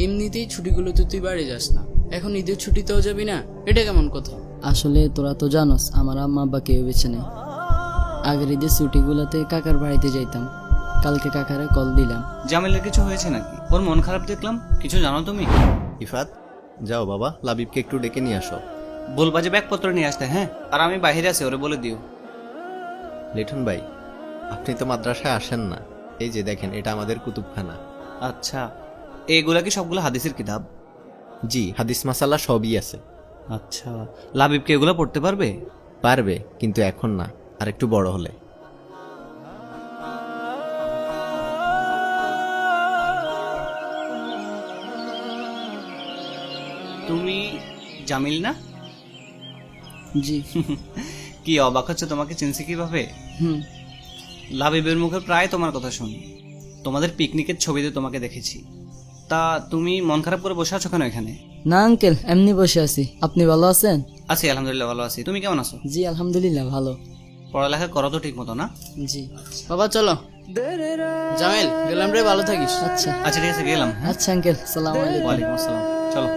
এমনিতেই ছুটিগুলোতে তুই বাড়ি যাস না, এখন ঈদের ছুটিতেও যাবি না? এটা কেমন কথা? আসলে তোরা তো জানোস আমার আম্মা আব্বা কেউ বেছে নেই। আগের ঈদের ছুটিগুলোতে কাকার বাড়িতে যাইতাম, কালকে কাকারে কল দিলাম। জামিলের কিছু হয়েছে নাকি? ওর মন খারাপ দেখলাম, কিছু জানো তুমি? ইফাত, যাও বাবা লাবিবকে একটু ডেকে নিয়ে আসো। বলবা যে ব্যাগপত্র নিয়ে আসতে, হ্যাঁ? আর আমি বাইরে আছি, ওরে বলে দিও। লিটন ভাই, আপনি তো মাদ্রাসায় আসেন না, এই যে দেখেন এটা আমাদের কুতুবখানা। আচ্ছা, এইগুলা কি সবগুলো হাদিসের কিতাব? জি, হাদিস মাসালা সবই আছে। আচ্ছা, লাবিবকে এগুলো পড়তে পারবে? পারবে, কিন্তু এখন না, আর একটু বড় হলে। তুমি জামিল না? জি। কি অবাক হচ্ছে, তোমাকে চিনছি কিভাবে? হুম। লাবিবের মুখে প্রায় তোমার কথা শুনি, তোমাদের পিকনিকের ছবিতে তোমাকে দেখেছি। তা তুমি মন খারাপ করে বসে আছো কেন এখানে? না আঙ্কেল, এমনি বসে আছি। আপনি ভালো আছেন? আছি আলহামদুলিল্লাহ, ভালো আছি। তুমি কেমন আছো? জি আলহামদুলিল্লাহ ভালো। পড়ালেখা করো তো ঠিক মতো না? জি। বাবা চলো। জামিল, গেলাম রে, ভালো থাকিস। আচ্ছা আচ্ছা ঠিক আছে, গেলাম। হ্যাঁ, আচ্ছা আঙ্কেল, সালাম আলাইকুম। ওয়ালাইকুম আসসালাম। চলো।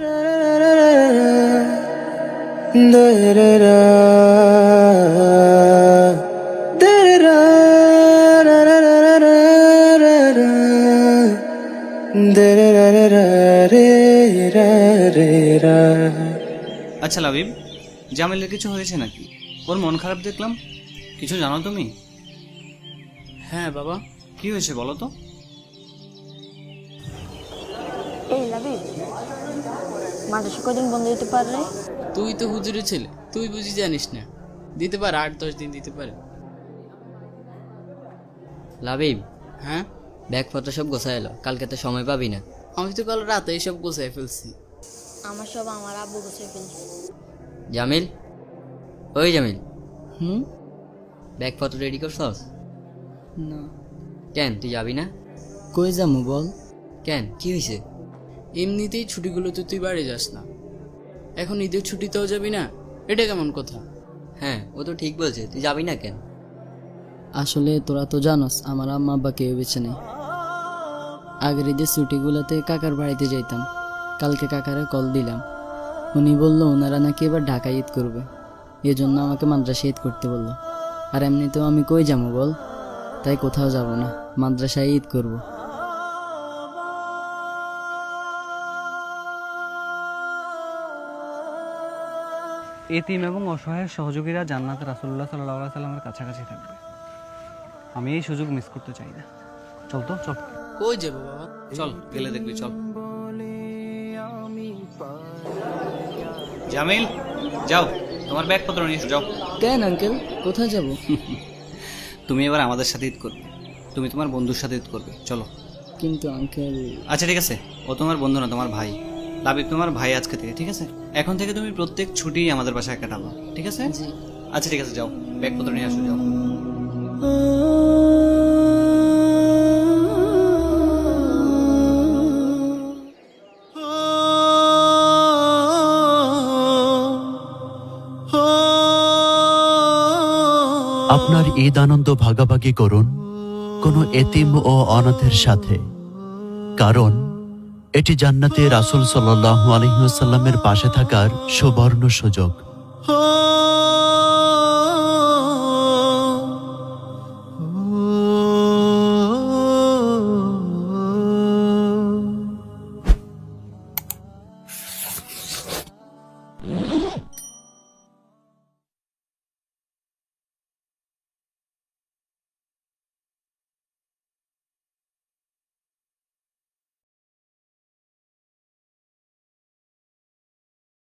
আচ্ছা লাবিব, জামিলের কিছু হয়েছে নাকি? ওর মন খারাপ দেখলাম, কিছু জানো তুমি? হ্যাঁ বাবা। কি হয়েছে বলো তো? এই লাবিব, মাদ্রাসা কদিন বন্ধ দিতে পারলে? তুই তো হুজুরের ছেলে, তুই বুঝি জানিস না? দিতে পারে, 8-10 দিন দিতে পারে। লাবিব, হ্যাঁ, ব্যাগপত্র সব গোছায় এলো, কালকে তো সময় পাবি না। আমি তো কাল রাতে এইসব গোছায় ফেলছি। আমার সব আমার আব্বু গুছিয়ে ফেলছে। জামিল, ওই জামিল, হুম। ব্যাগপত্র রেডি করছস? না। কেন তুই যাবি না? কই যামু বল? কেন, কি হয়েছে? এমনিতেই ছুটিগুলোতে তুই বাড়ি যাস না, এখন ঈদের ছুটিতেও যাবি না? এটা কেমন কথা? হ্যাঁ, ও তো ঠিক বলছে, তুই যাবি না কেন? আসলে তোরা তো জানোস আমার আম্মা আব্বা কেউ বেছে নেই। আগের ঈদের ছুটিগুলোতে কাকার বাড়িতে যাইতাম, কালকে কাকারে কল দিলাম। উনি বললো ওনারা নাকি এবার ঢাকায় ঈদ করবে, এজন্য আমাকে মাদ্রাসায় ঈদ করতে বললো। আর এমনিতেও আমি কই যাবো বল, তাই কোথাও যাব না, মাদ্রাসায় ঈদ করব। এতিম এবং অসহায় সহযোগীরা জান্নাতে রাসূলুল্লাহ সাল্লাল্লাহু আলাইহি সাল্লামের কাছাকাছি থাকবে। আমি এই সুযোগ মিস করতে চাই না। চল তো, চল। কই যাবো বাবা? চল, গেলে দেখবি, চল। জামিল, যাও, তোমার ব্যাগপত্র নিয়ে এসো, যাও। কেন আঙ্কেল, কোথায় যাব? তুমি এবার আমাদের সাথে ঈদ করবে, তুমি তোমার বন্ধুর সাথে ঈদ করবে, চলো। কিন্তু আঙ্কেল। আচ্ছা ঠিক আছে, ও তোমার বন্ধু না, তোমার ভাই। লাবিব তোমার ভাই আজকে থেকে, ঠিক আছে? এখন থেকে তুমি প্রত্যেক ছুটি আমাদের বাসায় কাটাবো, ঠিক আছে? জি। আচ্ছা ঠিক আছে, যাও, ব্যাগপত্র নিয়ে আসো, যাও। আপনার ঈদ আনন্দ ভাগাভাগি করুন কোনো এতিম ও অনাথের সাথে, কারণ এটি জান্নাতে রাসূল সাল্লাল্লাহু আলাইহি ওয়াসাল্লামের পাশে থাকার সুবর্ণ সুযোগ।